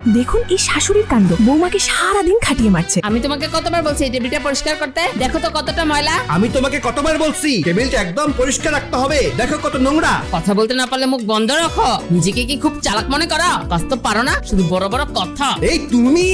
দেখুন এই শাশুড়ির কাণ্ড, বৌমাকে সারাদিন খাটিয়ে মারছে। আমি তোমাকে কতবার বলছি এই টেবিলটা পরিষ্কার করতে, দেখো তো কতটা ময়লা। আমি তোমাকে কতবার বলছি টেবিলটা একদম পরিষ্কার রাখতে হবে, দেখো কত নোংরা। কথা বলতে না পারলে মুখ বন্ধ রাখো। নিজেকে কি খুব চালাক মনে করো? কাজ তো পারো না, শুধু বড় বড় কথা। এই তুমি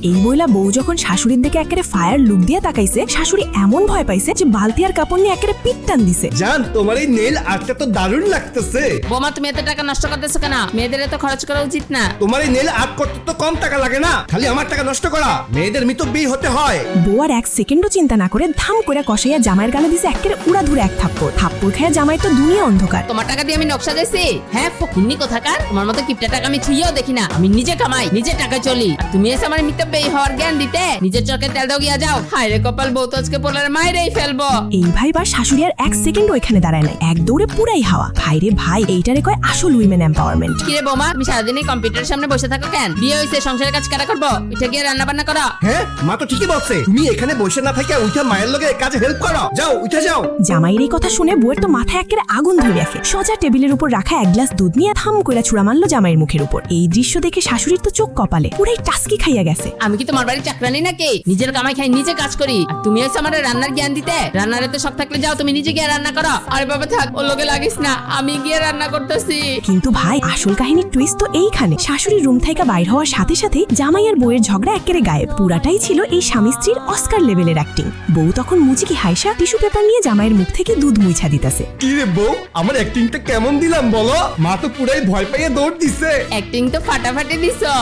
এই বইলা বউ যখন শাশুড়ির দিকে একেবারে ফায়ার লুক দিয়ে তাকাইছে, শাশুড়ি এমন ভয় পাইছে যে বালতি আর কাপড় নিয়ে একেবারে পিট টান দিছে। জান, তোমার এই নেল আর্টটা তো দারুণ লাগতেছে। বোমা, তুমি এত টাকা নষ্ট করতেছো কেন? মেয়েদের এত খরচ করা উচিত না। তোমার এই নেল আর্ট করতে তো কম টাকা লাগে না, খালি আমার টাকা নষ্ট করা। মেয়েদের মিতব্যয়ী হতে হয়। বউ আর এক সেকেন্ডও চিন্তা না করে ধাম করে কষাইয়া জামাইয়ের গালে দিছে একেবারে উড়াধুরে এক থাপ্পড়। থাপ্পড় খাইয়া জামাই তো দুনিয়া অন্ধকার। তোমার টাকা দিয়ে আমি নকশা দিয়েছি? হ্যাঁ ফকিন্নি কোথাকার, তোমার মতো কিপটা টাকা আমি ছুঁয়েও দেখি না। আমি নিজে কামাই, নিজে টাকা চলি, আর তুমি এসে আমার মিতব্যয়ী হওয়ার জ্ঞান দিতে। নিজের চরকে তেল দাও গিয়া যাও। হায় রে কপাল, বউ তো আজকে পোলারে মাইরেই ফেলবো। এই ভাই বা শাশুড়ি আর এক সেকেন্ডও এখানে দাঁড়ায় নাই, এক দৌড়ে পুরাই হাওয়া। ভাই রে ভাই, এইটারে কয় আসল উইমেন এম্পাওয়ারমেন্ট। কিরে বৌমা, তুমি সারাদিন এই কম্পিউটারের সামনে বসে থাকো কেন? বিয়ে হয়েছে, সংসারের কাজ কারা করবো? উঠে গিয়ে রান্না বান্না করো। হ্যাঁ, মা তো ঠিকই বলছে। তুমি এখানে বসে না থেকে উঠে মায়ের লগে কাজে হেল্প করো। যাও, উঠে যাও। জামাইয়ের এই কথা শুনে বউয়ের তো মাথায় একেবারে আগুন ধরে রাখে। সোজা টেবিলের উপর রাখা এক গ্লাস দুধ নিয়ে থাম করে ছুড়া মারলো জামাইয়ের মুখের উপর। এই দৃশ্য দেখে শাশুড়ির তো চোখ কপালে, পুরাই টাস্কি খাইয়া গেছে। আমি কি তোমার বাড়ির চাকরানি নাকি? নিজের কামাই খাই নিজে কাজ করি, আর তুমি এসে আমার রান্নার জ্ঞান দিতে। রান্নার এত শখ থাকলে যাও তুমি নিজে গিয়ে রান্না করো। আরে বাবা থাক, ওর লোকে লাগিস না, আমি গিয়ে রান্না করতেছি। কিন্তু ভাই, আসল কাহিনীর টুইস্ট তো এইখানে। শাশুড়ির রুম থেকে বাইর হওয়ার সাথে সাথে জামাই আর বউয়ের ঝগড়া একেবারে গায়েব। পুরাটাই ছিল এই স্বামী স্ত্রীর অস্কার লেভেলের অ্যাক্টিং। বউ তখন মুচিকি হাইসা টিস্যু পেপার নিয়ে জামাইয়ের মুখ থেকে দুধ মুছা দিতেছে। কি রে বউ, আমার অ্যাক্টিংটা কেমন দিলাম বলো? মা তো পুরাই ভয় পাইয়ে দৌড় দিছে। অ্যাক্টিং তো ফাটাফাটি দিছো।